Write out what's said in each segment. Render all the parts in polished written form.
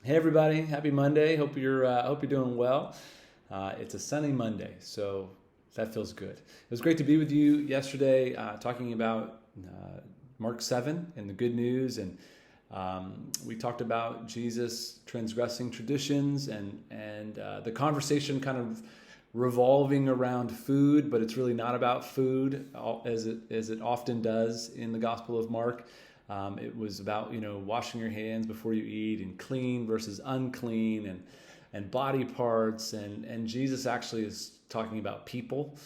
Hey everybody, happy Monday. Hope you're doing well. It's a sunny Monday, so that feels good. It was great to be with you yesterday, talking about Mark 7 and the good news, and we talked about Jesus transgressing traditions, and the conversation kind of revolving around food, but it's really not about food as it often does in the Gospel of Mark. It was about washing your hands before you eat, and clean versus unclean, and body parts, and Jesus actually is talking about people,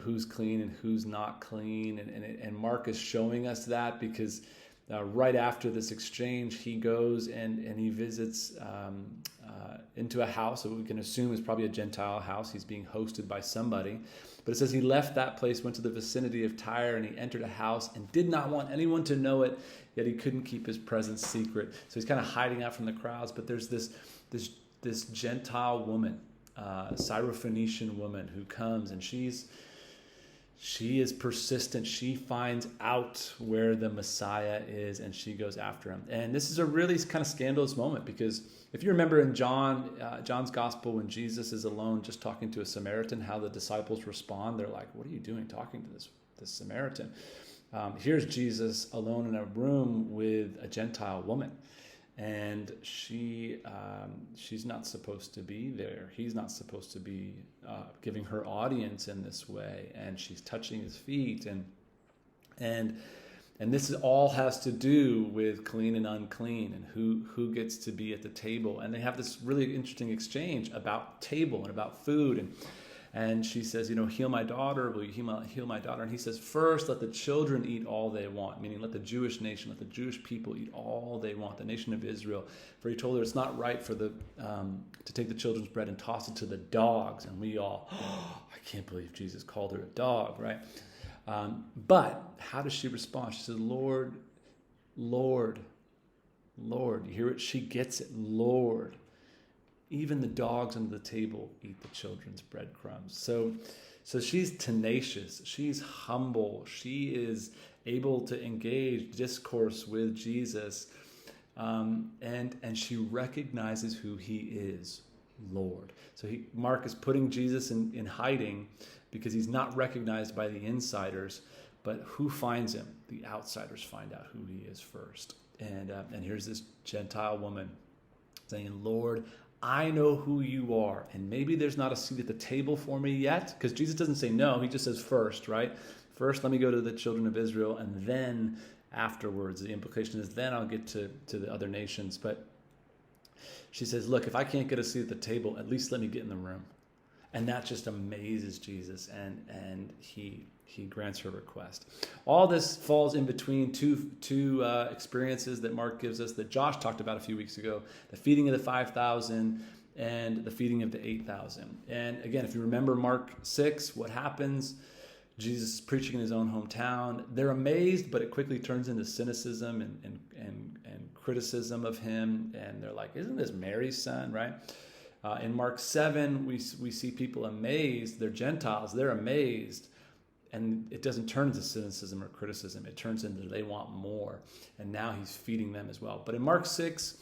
who's clean and who's not clean, and Mark is showing us that because right after this exchange, he goes and he visits into a house that we can assume is probably a Gentile house. He's being hosted by somebody. But it says he left that place, went to the vicinity of Tyre, and he entered a house and did not want anyone to know it, yet he couldn't keep his presence secret. So he's kind of hiding out from the crowds. But there's this Gentile woman, Syrophoenician woman, who comes, and she is persistent. She finds out where the Messiah is, and she goes after him. And this is a really kind of scandalous moment, because if you remember in John's gospel, when Jesus is alone just talking to a Samaritan, how the disciples respond, they're like, "What are you doing talking to this Samaritan?" Here's Jesus alone in a room with a Gentile woman, and she's not supposed to be there. He's not supposed to be giving her audience in this way, and she's touching his feet, and this all has to do with clean and unclean, and who gets to be at the table. And they have this really interesting exchange about table and about food, and she says, "Heal my daughter. Will you heal my daughter?" And he says, "First, let the children eat all they want," meaning let the Jewish nation, let the Jewish people eat all they want, the nation of Israel. For he told her it's not right for to take the children's bread and toss it to the dogs. And we all, I can't believe Jesus called her a dog, right? But how does she respond? She says, "Lord, Lord, Lord." You hear it? She gets it. "Lord, even the dogs under the table eat the children's breadcrumbs." So she's tenacious. She's humble. She is able to engage discourse with Jesus, and she recognizes who he is, Lord. So Mark is putting Jesus in hiding because he's not recognized by the insiders, but who finds him? The outsiders find out who he is first. And here's this Gentile woman saying, "Lord, I know who you are, and maybe there's not a seat at the table for me yet," because Jesus doesn't say no, he just says first, right? First, let me go to the children of Israel, and then afterwards, the implication is then I'll get to the other nations. But she says, "Look, if I can't get a seat at the table, at least let me get in the room." And that just amazes Jesus, and he grants her request. All this falls in between two experiences that Mark gives us, that Josh talked about a few weeks ago: the feeding of the 5,000 and the feeding of the 8,000. And again, if you remember Mark 6, what happens? Jesus is preaching in his own hometown. They're amazed, but it quickly turns into cynicism and criticism of him. And they're like, "Isn't this Mary's son?" Right? In Mark 7, we see people amazed. They're Gentiles. They're amazed. And it doesn't turn into cynicism or criticism. It turns into they want more. And now he's feeding them as well. But in Mark 6,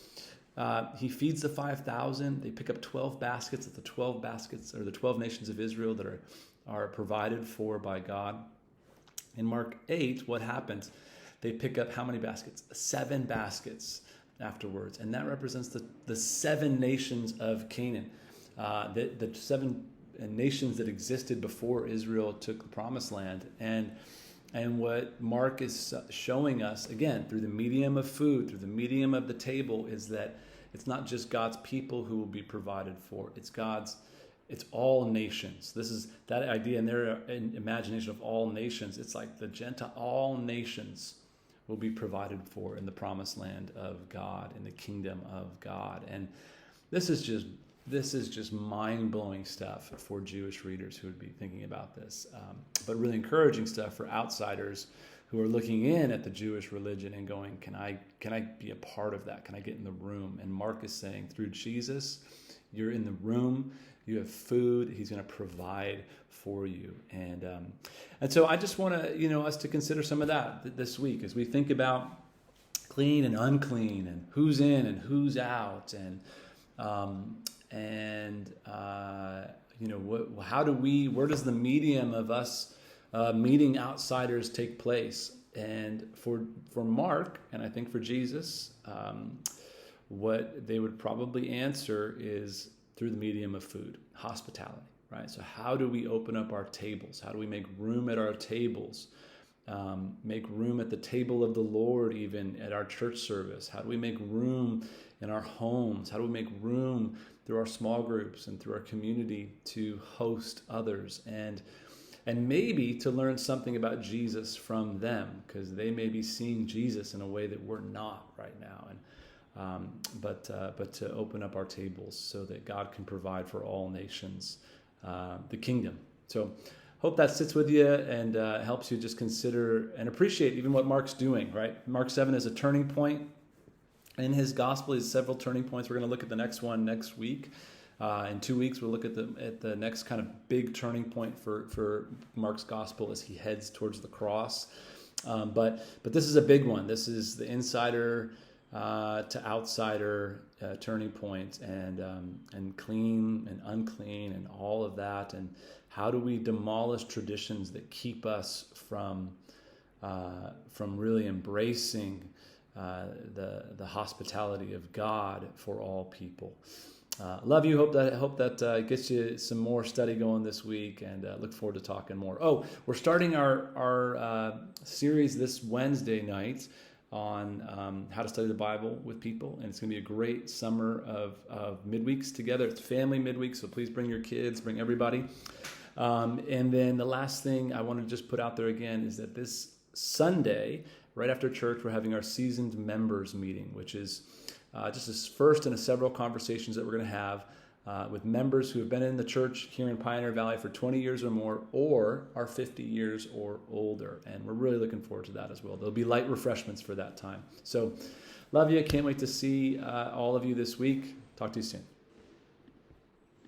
he feeds the 5,000. They pick up 12 baskets of the 12 baskets, or the 12 nations of Israel that are provided for by God. In Mark 8, what happens? They pick up how many baskets? 7 baskets afterwards, and that represents the 7 nations of Canaan, the 7 nations that existed before Israel took the promised land. And what Mark is showing us, again, through the medium of food, through the medium of the table, is that it's not just God's people who will be provided for, it's all nations. This is that idea in their imagination of all nations. It's like the Gentile, all nations will be provided for in the promised land of God, in the kingdom of God. And this is just mind-blowing stuff for Jewish readers who would be thinking about this, but really encouraging stuff for outsiders who are looking in at the Jewish religion and going, can I be a part of that? Can I get in the room? And Mark is saying, through Jesus, you're in the room, you have food, he's going to provide for you. And so I just want to, us to consider some of that this week as we think about clean and unclean, and who's in and who's out, and where does the medium of us meeting outsiders take place? And for Mark, and I think for Jesus, what they would probably answer is through the medium of food, hospitality, right? So how do we open up our tables? How do we make room at our tables? Make room at the table of the Lord, even at our church service? How do we make room in our homes? How do we make room through our small groups and through our community to host others and maybe to learn something about Jesus from them, because they may be seeing Jesus in a way that we're not right now, but to open up our tables so that God can provide for all nations the kingdom. So hope that sits with you and helps you just consider and appreciate even what Mark's doing, right? Mark 7 is a turning point. In his gospel, he has several turning points. We're going to look at the next one next week. In 2 weeks, we'll look at the next kind of big turning point for Mark's gospel as he heads towards the cross. But this is a big one. This is the insider to outsider turning point, and clean and unclean and all of that. And how do we demolish traditions that keep us from really embracing the hospitality of God for all people? Love you. Hope that gets you some more study going this week, and look forward to talking more. Oh, we're starting our series this Wednesday night on how to study the Bible with people, and it's going to be a great summer of midweeks together. It's family midweek, so please bring your kids, bring everybody. And then the last thing I want to just put out there again is that this Sunday, right after church, we're having our seasoned members meeting, which is just this first in several conversations that we're going to have with members who have been in the church here in Pioneer Valley for 20 years or more, or are 50 years or older. And we're really looking forward to that as well. There'll be light refreshments for that time. So love you. Can't wait to see all of you this week. Talk to you soon.